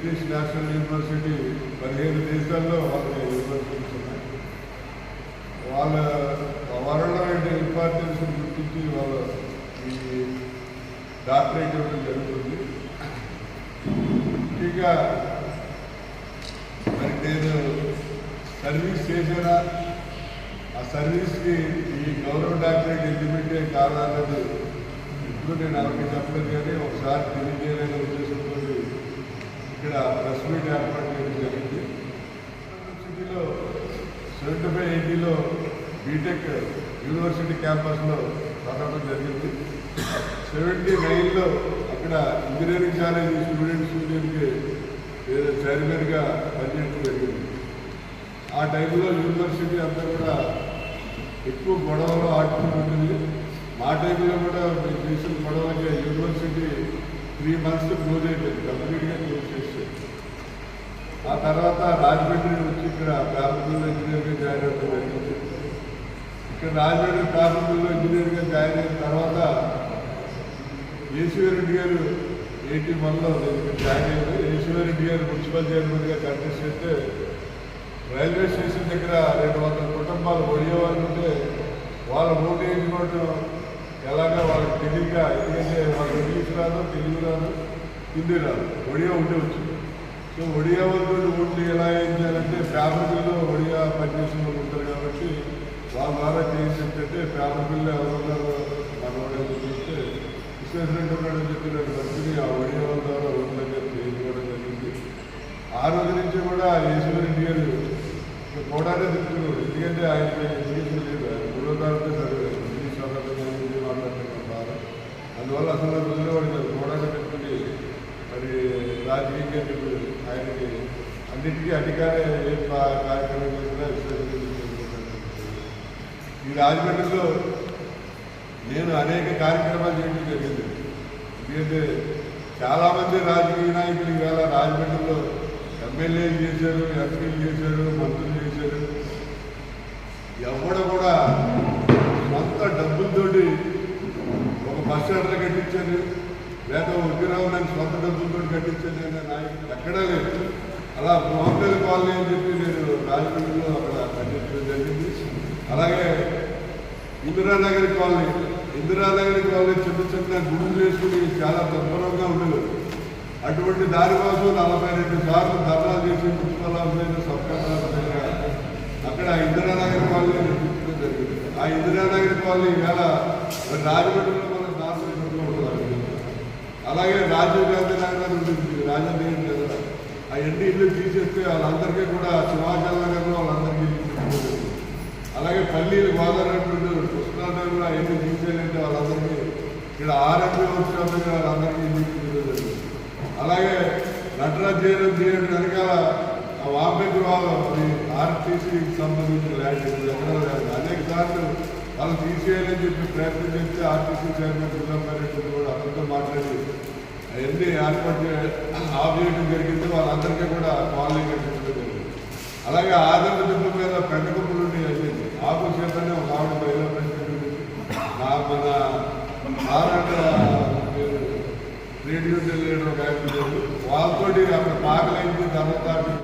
British national university 15 దేశాల్లో వాళ్ళ universities ఉన్నాయి. వాళ్ళ వరల్డ్ ఇంపార్టెన్స్ గుర్తించి వాళ్ళ ఈ డాక్టరేట్ ఇవ్వడం జరుగుతుంది. ముఖ్యంగా మరి నేను సర్వీస్ చేశానా, ఆ సర్వీస్కి ఈ గౌరవ డాక్టరేట్ ఎలిజిబిలిటీ కావాలన్నది ఇప్పుడు నేను ఎవరికి చెప్పలేదు, కానీ ఒకసారి తెలియజేయాలనే ఉద్దేశంతో ఇక్కడ ప్రెస్ మీట్ ఏర్పాటు చేయడం జరిగింది. యూనివర్సిటీలో 75-80లో బీటెక్ యూనివర్సిటీ క్యాంపస్లో చదవడం జరిగింది. 79లో అక్కడ ఇంజనీరింగ్ కాలేజీ స్టూడెంట్స్ యూనియన్కి చైర్మన్గా పనిచేయడం జరిగింది. ఆ టైంలో యూనివర్సిటీ అంతా కూడా ఎక్కువ గొడవలు ఆడుతుంటుంది. మా టైంలో కూడా మేము చేసిన గొడవలకి యూనివర్సిటీ 3 months క్లోజ్ అయిపోయింది, కంప్లీట్గా క్లోజ్ చేసేది. ఆ తర్వాత రాజమండ్రి వచ్చి ఇక్కడ పేపర్లో ఇంజనీర్గా జాయిన్ అవ్వడం జరిగింది. ఇక్కడ రాజమండ్రి పేపర్లో ఇంజనీర్గా జాయిన్ అయిన తర్వాత ఏసీవరెడ్డి గారు 81లో నేను ఇక్కడ జాయిన్ అయ్యాను. ఏసీవరెడ్డి గారు మున్సిపల్ చైర్మన్గా కంటెస్ట్ చేస్తే రైల్వే స్టేషన్ దగ్గర 200 కుటుంబాలు ఒడియేవాళ్ళు ఉంటే వాళ్ళ ఓటు వేసుకోవడం ఎలాగా వాళ్ళకి తెలియక, ఎందుకంటే వాళ్ళకి ఇంగ్లీష్ రాదు, తెలుగు రాదు, హిందీ రాదు, ఒడియా ఉంటే వచ్చింది. సో ఒడియా వాళ్ళు ఓట్లు ఎలా వేయించాలంటే పేపర్ బిల్లు ఒడియా పనిచేసిన వాళ్ళు ఉంటారు కాబట్టి వాళ్ళ ద్వారా చేయించంటే పేపర్ బిల్లు ఎవరున్నారు మనవాడు చూస్తే విశ్వేశ్వరెడ్డి ఉన్నాడని చెప్పి నాకు మంచిది ఆ ఒడియా వాళ్ళ ద్వారా ఓట్ల చేయించుకోవడం జరిగింది. ఆ రోజు నుంచి కూడా ఈశ్వరెడ్డి గారు పోవడానే తిరుగుతున్నారు, ఎందుకంటే ఆయన ఎడ్యుకేషన్ లేదు, ఆయన 3వ తరగతి చదివారు, ఇంగ్లీష్ చదవడం మాట్లాడుతున్నాం బాగా. అందువల్ల అసలు వదిలేవాడు కాదు, పోవడాన్ని పెట్టుకుని మరి రాజకీయంగా ఇప్పుడు ఆయనకి అన్నింటికీ అధికారే ఏ కార్యక్రమం చేసినా ఈ రాజమండ్రిలో నేను అనేక కార్యక్రమాలు చేయడం జరిగింది. ఎందుకంటే చాలామంది రాజకీయ నాయకులు ఈవేళ రాజమండ్రిలో ఎమ్మెల్యేలు చేశారు, ఎంపీలు చేశారు, మంత్రులు చేశారు. ఎవడు కూడా సొంత డబ్బులతోటి ఒక బస్ స్టాండ్లో కట్టించారు, లేక ఉగ్రరావులను సొంత డబ్బులతో కట్టించారు అనే నాయకులు ఎక్కడా లేదు. అలా మోహన్పల్లి కాలనీ అని చెప్పి నేను రాజమండ్రిలో అక్కడ కట్టించడం జరిగింది. అలాగే ఇందిరానగర్ కాలనీ చిన్న చిన్న గుడులు వేసుకుని చాలా దుర్భరంగా ఉండేవారు. అటువంటి దాని కోసం 42 సార్లు ధర్నాలు చేసి మున్సిపల్ ఆఫీస్ సబ్కలెక్టర్ అక్కడ ఇందిరానగర్ కాలనీ నిర్మించడం జరిగింది. ఆ ఇందిరానగర్ కాలనీ ఈవేళ రాజమండ్రిలో మనం దారుణంగా ఉంటుంది. అలాగే రాజీవ్ గాంధీ నగర్ ఉంటుంది, రాజేంద్ర నగర్, ఆ ఎన్ని ఇల్లు తీసేస్తే వాళ్ళందరికీ కూడా సింహాచల నగర్లో వాళ్ళందరికీ ఇల్లు. అలాగే పల్లీలు గోదావరి కృష్ణానగర్లో అవన్నీ తీసేయాలంటే వాళ్ళందరికీ ఇక్కడ ఆర్ఎంపీ వచ్చిన వాళ్ళందరికీ ఇల్లు జరిగింది. అలాగే నటరాజ్ థియేటర్ వెనకాల వాంపేట వాళ్ళు ఆర్టీసీకి సంబంధించిన ల్యాండ్ ఎక్కడ లేదు. అనేక సార్లు వాళ్ళు తీసేయాలని చెప్పి ప్రయత్నం చేస్తే ఆర్టీసీ చైర్మన్ జిల్లా పర్యటన కూడా అందరితో మాట్లాడి అవన్నీ ఏర్పాటు ఆఫ్ చేయడం జరిగింది. వాళ్ళందరికీ కూడా కాలనీ కట్టించడం జరిగింది. అలాగే ఆదరణ దిబ్బ మీద పెద్ద